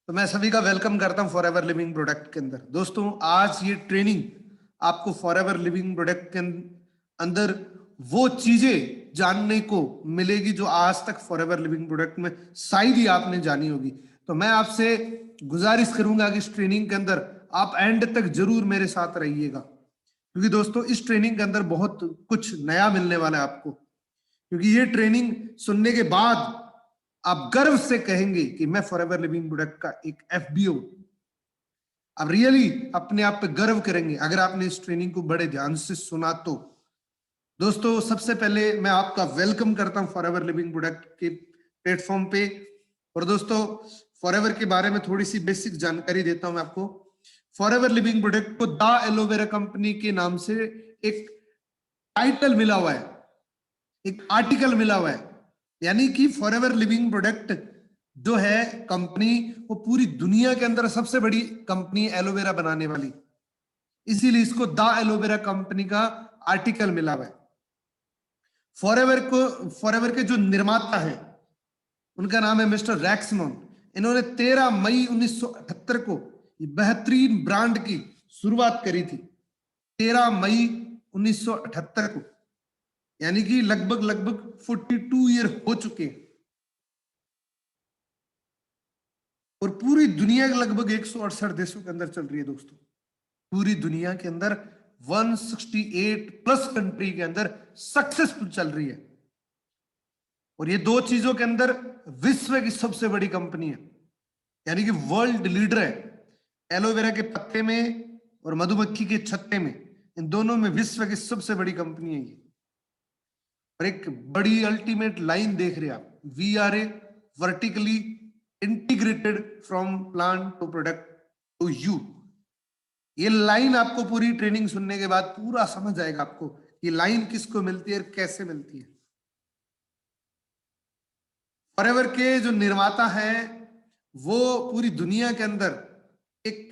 तो मैं सभी का वेलकम करता हूं फॉरएवर लिविंग प्रोडक्ट के अंदर। दोस्तों, आज ये ट्रेनिंग आपको फॉरएवर लिविंग प्रोडक्ट के अंदर वो चीजें जानने को मिलेगी जो आज तक फॉरएवर लिविंग प्रोडक्ट में शायद ही आपने जानी होगी। तो मैं आपसे गुजारिश करूंगा कि इस ट्रेनिंग के अंदर आप एंड तक जरूर मेरे साथ रहिएगा, क्योंकि दोस्तों इस ट्रेनिंग के अंदर बहुत कुछ नया मिलने वाला है आपको। क्योंकि ये ट्रेनिंग सुनने के बाद आप गर्व से कहेंगे कि मैं फॉरएवर लिविंग प्रोडक्ट का एक एफबीओ। आप रियली अपने आप पे गर्व करेंगे अगर आपने इस ट्रेनिंग को बड़े ध्यान से सुना तो। दोस्तों, सबसे पहले मैं आपका वेलकम करता हूं फॉरएवर लिविंग प्रोडक्ट के प्लेटफॉर्म पे। और दोस्तों, फॉरएवर के बारे में थोड़ी सी बेसिक जानकारी देता हूं मैं आपको। फॉरएवर लिविंग प्रोडक्ट को द एलोवेरा कंपनी के नाम से एक टाइटल मिला हुआ है, एक आर्टिकल मिला हुआ है। यानी कि फॉरएवर लिविंग प्रोडक्ट जो है कंपनी, वो पूरी दुनिया के अंदर सबसे बड़ी कंपनी एलोवेरा बनाने वाली, इसीलिए इसको द एलोवेरा कंपनी का आर्टिकल मिला हुआ है। फॉरएवर के जो निर्माता है उनका नाम है मिस्टर रैक्समोन। इन्होंने 13 मई 1978 को बेहतरीन ब्रांड की शुरुआत करी थी। 13 मई 1978 को, यानी कि लगभग 42 ईयर हो चुके हैं। और पूरी दुनिया के लगभग 168 देशों के अंदर चल रही है दोस्तों। पूरी दुनिया के अंदर 168 प्लस कंट्री के अंदर सक्सेसफुल चल रही है। और ये दो चीजों के अंदर विश्व की सबसे बड़ी कंपनी है, यानी कि वर्ल्ड लीडर है। एलोवेरा के पत्ते में और मधुमक्खी के छत्ते में, इन दोनों में विश्व की सबसे बड़ी कंपनी है ये। और एक बड़ी अल्टीमेट लाइन देख रहे हैं आप, we are a vertically integrated from plant to product to you. ये लाइन आपको पूरी ट्रेनिंग सुनने के बाद पूरा समझ आएगा आपको ये लाइन किसको मिलती है और कैसे मिलती है। फॉरएवर के जो निर्माता हैं वो पूरी दुनिया के अंदर एक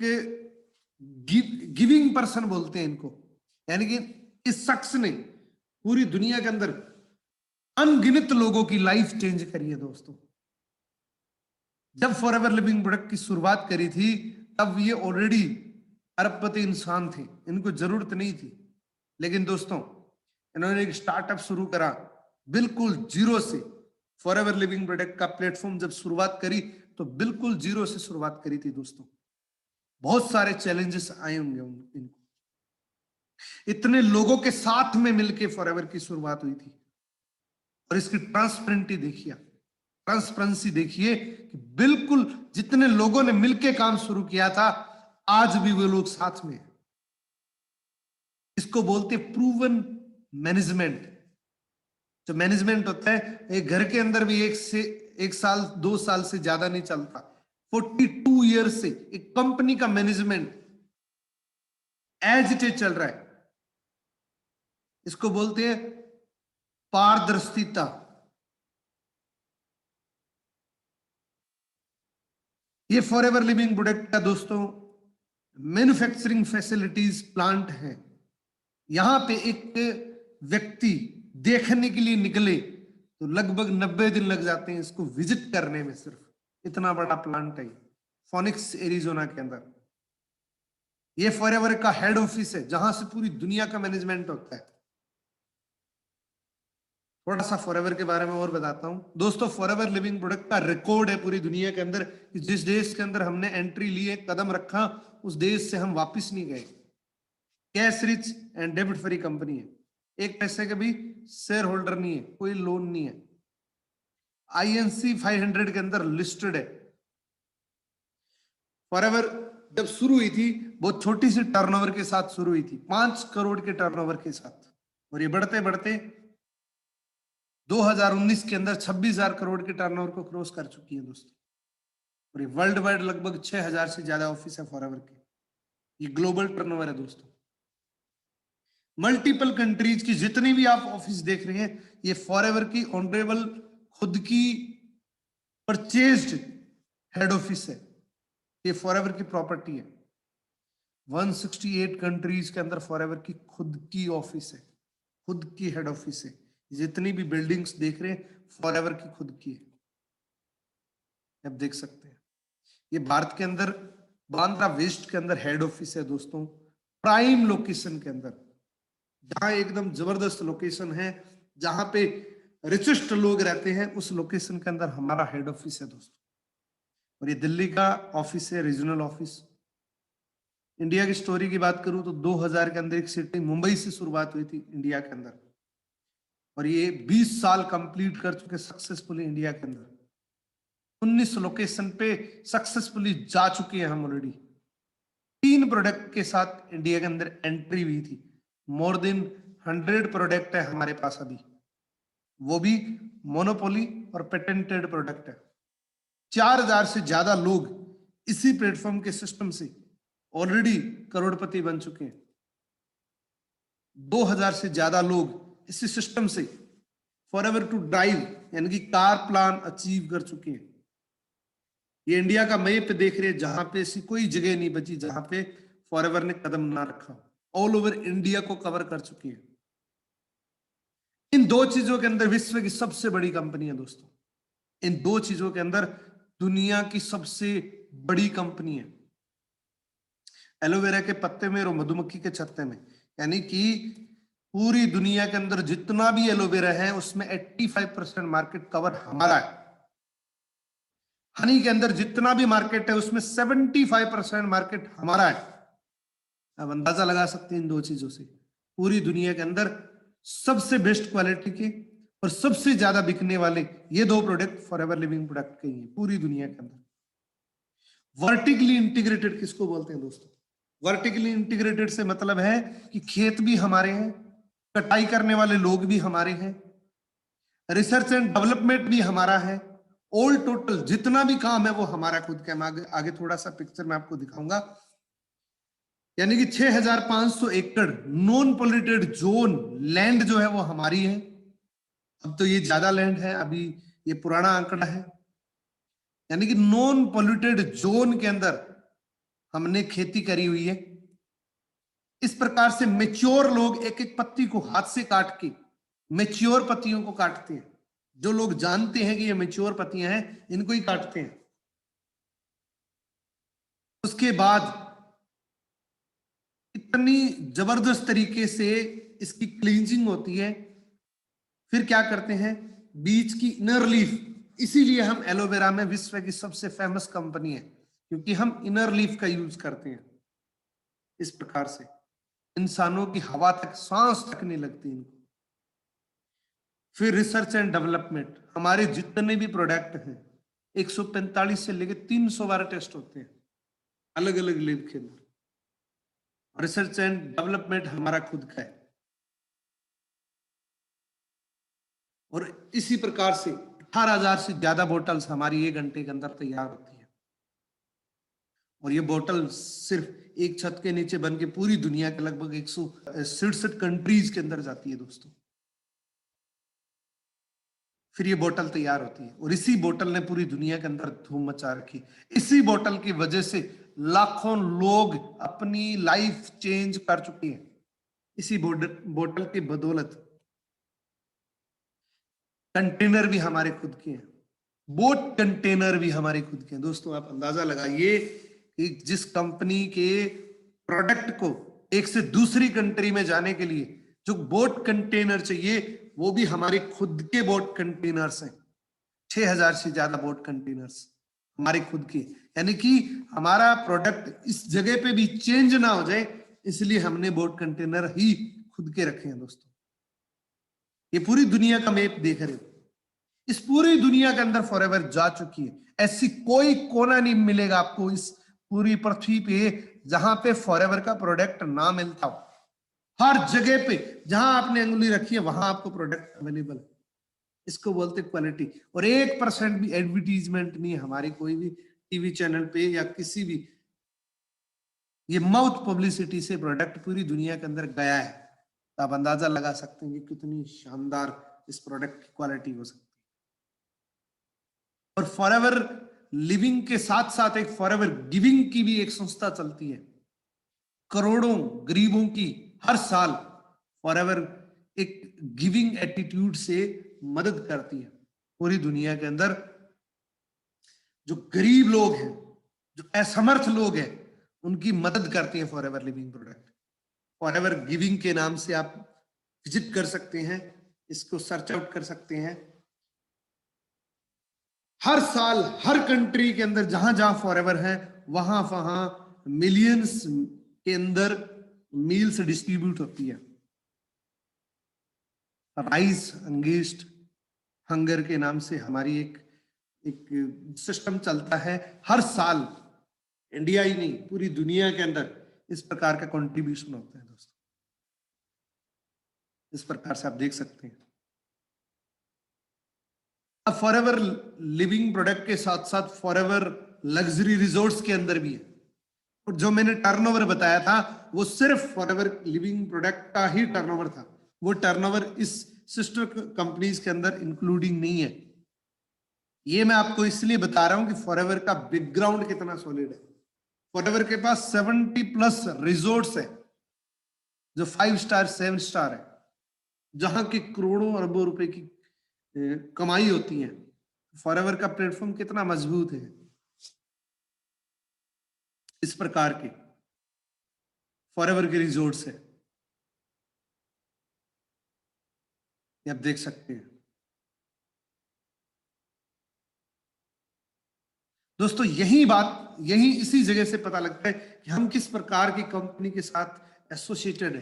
गिविंग पर्सन बोलते हैं इनको, यानी कि इस शख्स ने पूरी दुनिया के अंदर अनगिनत लोगों की लाइफ चेंज करी है दोस्तों। जब फॉरएवर लिविंग प्रोडक्ट की शुरुआत करी थी तब ये ऑलरेडी अरबपति इंसान थे, इनको जरूरत नहीं थी। लेकिन दोस्तों, इन्होंने एक स्टार्टअप शुरू करा बिल्कुल जीरो से। फॉरएवर लिविंग प्रोडक्ट का प्लेटफॉर्म जब शुरुआत करी तो बिल्कुल जीरो से शुरुआत करी थी दोस्तों। बहुत सारे चैलेंजेस आए होंगे इनको। इतने लोगों के साथ में मिलके फॉरएवर की शुरुआत हुई थी। और इसकी ट्रांसपेरेंसी देखिए कि बिल्कुल जितने लोगों ने मिलके काम शुरू किया था आज भी वो लोग साथ में हैं। इसको बोलते प्रूवन मैनेजमेंट। जो मैनेजमेंट होता है एक घर के अंदर भी एक साल 2 साल से ज्यादा नहीं चलता। 42 ईयर से एक कंपनी का मैनेजमेंट एज इट इज चल रहा है। इसको बोलते हैं पारदर्शिता। ये फॉरएवर लिविंग प्रोडक्ट का दोस्तों मैन्युफैक्चरिंग फैसिलिटीज प्लांट है। यहां पे एक व्यक्ति देखने के लिए निकले तो लगभग 90 दिन लग जाते हैं इसको विजिट करने में। सिर्फ इतना बड़ा प्लांट है फोनिक्स एरिजोना के अंदर। ये फॉरएवर का हेड ऑफिस है जहां से पूरी दुनिया का मैनेजमेंट होता है। थोड़ा सा फॉरएवर के बारे में और बताता हूं दोस्तों। फॉरएवर लिविंग प्रोडक्ट का रिकॉर्ड है पूरी दुनिया के अंदर कि जिस देश के अंदर हमने एंट्री ली है, कदम रखा, उस देश से हम वापस नहीं गए। Cash rich and debit free company है। एक पैसे का भी शेयर होल्डर नहीं है, कोई लोन नहीं है। INC 500 के अंदर लिस्टेड है। फॉरएवर जब शुरू हुई थी बहुत छोटी सी टर्नओवर के साथ शुरू हुई थी, 5 करोड़ के टर्नओवर के साथ। और ये बढ़ते बढ़ते 2019 के अंदर 26,000 करोड़ के टर्नओवर को क्रॉस कर चुकी है दोस्तों। और ये वर्ल्ड वाइड लगभग 6,000 से ज्यादा ऑफिस है फॉरएवर के। ये ग्लोबल टर्नओवर है दोस्तों। मल्टीपल कंट्रीज की जितनी भी आप ऑफिस देख रहे हैं ये फॉरएवर की ऑनरेबल खुद की परचेज्ड हेड ऑफिस है। ये फॉरएवर की प्रॉपर्टी है। 168 कंट्रीज के अंदर फॉरएवर की खुद की ऑफिस है, खुद की हेड ऑफिस है। जितनी भी बिल्डिंग्स देख रहे हैं फॉरएवर की खुद की है, आप देख सकते हैं। ये भारत के अंदर बांद्रा वेस्ट के अंदर हेड ऑफिस है दोस्तों, प्राइम लोकेशन के अंदर, जहां एकदम जबरदस्त लोकेशन है, जहां पे रिचेस्ट लोग रहते हैं, उस लोकेशन के अंदर हमारा हेड ऑफिस है दोस्तों। और ये दिल्ली का ऑफिस है, रीजनल ऑफिस। इंडिया की स्टोरी की बात करूं तो 2000 के अंदर एक सिटी मुंबई से शुरुआत हुई थी इंडिया के अंदर, और ये 20 साल कंप्लीट कर चुके सक्सेसफुली इंडिया के अंदर। 19 लोकेशन पे सक्सेसफुली जा चुके हैं हम ऑलरेडी। 3 प्रोडक्ट के साथ इंडिया के अंदर एंट्री हुई थी। मोर देन 100 प्रोडक्ट है हमारे पास अभी, वो भी मोनोपोली और पेटेंटेड प्रोडक्ट है। 4000 से ज्यादा लोग इसी प्लेटफॉर्म के सिस्टम से ऑलरेडी करोड़पति बन चुके हैं। 2000 से ज्यादा लोग इसी सिस्टम से फॉरएवर टू ड्राइव यानी कि कार प्लान अचीव कर चुके हैं। ये इंडिया का मैप देख रहे हैं, जहां पे ऐसी कोई जगह नहीं बची जहां पे फॉरएवर ने कदम ना रखा। ऑल ओवर इंडिया को कवर कर चुके हैं। इन 2 चीजों के अंदर विश्व की सबसे बड़ी कंपनी है दोस्तों। इन 2 चीजों के अंदर दुनिया की सबसे बड़ी कंपनी है। एलोवेरा के पत्ते में और मधुमक्खी के छत्ते में, यानी कि पूरी दुनिया के अंदर जितना भी एलोवेरा है उसमें 85% मार्केट कवर हमारा है। हनी के अंदर जितना भी मार्केट है उसमें 75% मार्केट हमारा है। अब अंदाजा लगा सकते हैं इन 2 चीजों से पूरी दुनिया के अंदर सबसे बेस्ट क्वालिटी के और सबसे ज्यादा बिकने वाले ये 2 प्रोडक्ट फॉरएवर लिविंग प्रोडक्ट के ही हैं पूरी दुनिया के अंदर। वर्टिकली इंटीग्रेटेड किसको बोलते हैं दोस्तों? वर्टिकली इंटीग्रेटेड से मतलब है कि खेत भी हमारे हैं, कटाई करने वाले लोग भी हमारे हैं, रिसर्च एंड डेवलपमेंट भी हमारा है, ऑल टोटल जितना भी काम है वो हमारा खुद का। मैं आगे थोड़ा सा पिक्चर में आपको दिखाऊंगा। यानी कि 6500 एकड़ नॉन पोल्यूटेड जोन लैंड जो है वो हमारी है। अब तो ये ज्यादा लैंड है, अभी ये पुराना आंकड़ा है। यानी कि नॉन पोल्यूटेड जोन के अंदर हमने खेती करी हुई है। इस प्रकार से मेच्योर लोग एक एक पत्ती को हाथ से काट के मेच्योर पत्तियों को काटते हैं। जो लोग जानते हैं कि ये मेच्योर पत्तियां हैं इनको ही काटते हैं। उसके बाद इतनी जबरदस्त तरीके से इसकी क्लींजिंग होती है। फिर क्या करते हैं, बीज की इनर लीफ, इसीलिए हम एलोवेरा में विश्व की सबसे फेमस कंपनी है, क्योंकि हम इनर लीफ का यूज करते हैं। इस प्रकार से इंसानों की हवा तक, सांस तक नहीं लगती इनको। फिर रिसर्च एंड डेवलपमेंट, हमारे जितने भी प्रोडक्ट हैं 145 से लेकर 300 बार टेस्ट होते हैं अलग अलग लैब के अंदर। रिसर्च एंड डेवलपमेंट हमारा खुद का है। और इसी प्रकार से 18,000 से ज्यादा बोतल्स हमारी 1 घंटे के अंदर तैयार होती है। और ये बोतल सिर्फ एक छत के नीचे बन के पूरी दुनिया के लगभग 167 कंट्रीज के अंदर जाती है दोस्तों। फिर ये बोतल तैयार होती है और इसी बोतल ने पूरी दुनिया के अंदर धूम मचा रखी। इसी बोतल की वजह से लाखों लोग अपनी लाइफ चेंज कर चुके हैं, इसी बोतल की बदौलत। कंटेनर भी हमारे खुद के हैं, बोट कंटेनर भी हमारे खुद के हैं। दोस्तों आप अंदाजा लगाइए कि जिस कंपनी के प्रोडक्ट को एक से दूसरी कंट्री में जाने के लिए जो बोट कंटेनर चाहिए वो भी हमारे खुद के बोट कंटेनर्स हैं। 6000 से ज्यादा बोट कंटेनर्स हमारे खुद के। यानी कि हमारा प्रोडक्ट इस जगह पे भी चेंज ना हो जाए, इसलिए हमने बोट कंटेनर ही खुद के रखे हैं दोस्तों। ये पूरी दुनिया का मैप देख रहे हो, इस पूरी दुनिया के अंदर फॉरएवर जा चुकी है। ऐसी कोई कोना नहीं मिलेगा आपको इस पूरी पृथ्वी पे जहां पे फॉरएवर का प्रोडक्ट ना मिलता हो। हर जगह पे जहां आपने अंगुली रखी है वहां आपको प्रोडक्ट अवेलेबल है। इसको बोलते क्वालिटी। और 1% भी एडवर्टीजमेंट नहीं है हमारी कोई भी टीवी चैनल पे या किसी भी, ये माउथ पब्लिसिटी से प्रोडक्ट पूरी दुनिया के अंदर गया है। तो आप अंदाजा लगा सकते हैं कि कितनी शानदार इस प्रोडक्ट की क्वालिटी हो सकती है। और फॉरएवर लिविंग के साथ साथ एक फॉरएवर गिविंग की भी एक संस्था चलती है। करोड़ों गरीबों की हर साल फॉरएवर एक गिविंग एटीट्यूड से मदद करती है। पूरी दुनिया के अंदर जो गरीब लोग हैं जो असमर्थ लोग हैं उनकी मदद करती हैं for ever living product. For ever giving के नाम से आप विजिट कर सकते हैं, इसको सर्च आउट कर सकते हैं। हर साल हर कंट्री के अंदर जहां जहां फॉर एवर है वहां वहां मिलियंस के अंदर मील्स डिस्ट्रीब्यूट होती है। राइस अगेंस्ट हंगर के नाम से हमारी एक सिस्टम चलता है। हर साल इंडिया ही नहीं पूरी दुनिया के अंदर इस प्रकार का कंट्रीब्यूशन होता है दोस्तों। इस प्रकार से आप देख सकते हैं। अब फॉर एवर लिविंग प्रोडक्ट के साथ साथ फॉर एवर लग्जरी रिजोर्ट्स के अंदर भी है। और जो मैंने टर्नओवर बताया था वो सिर्फ फॉर एवर लिविंग प्रोडक्ट का ही टर्नओवर था। वो टर्नओवर इस सिस्टर कंपनीज के अंदर इंक्लूडिंग नहीं है। ये मैं आपको इसलिए बता रहा हूं कि फॉरएवर का बैकग्राउंड कितना सॉलिड है। फॉरएवर के पास 70+ रिजोर्ट्स है जो 5 स्टार 7 स्टार है, जहां की करोड़ों अरबों रुपए की कमाई होती है। फॉरएवर का प्लेटफॉर्म कितना मजबूत है। इस प्रकार के फॉरएवर के रिजोर्ट्स है, आप देख सकते हैं दोस्तों। यही इसी जगह से पता लगता है कि हम किस प्रकार की कंपनी के साथ एसोसिएटेड है।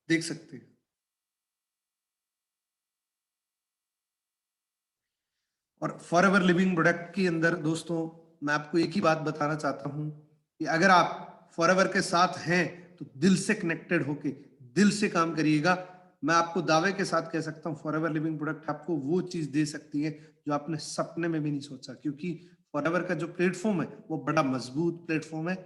देख सकते हैं। और फॉरएवर लिविंग प्रोडक्ट के अंदर दोस्तों मैं आपको एक ही बात बताना चाहता हूं कि अगर आप फॉरएवर के साथ हैं तो दिल से कनेक्टेड होके दिल से काम करिएगा। मैं आपको दावे के साथ कह सकता हूं फॉरएवर लिविंग प्रोडक्ट आपको वो चीज दे सकती है जो आपने सपने में भी नहीं सोचा, क्योंकि फॉरएवर का जो प्लेटफॉर्म है वो बड़ा मजबूत प्लेटफॉर्म है।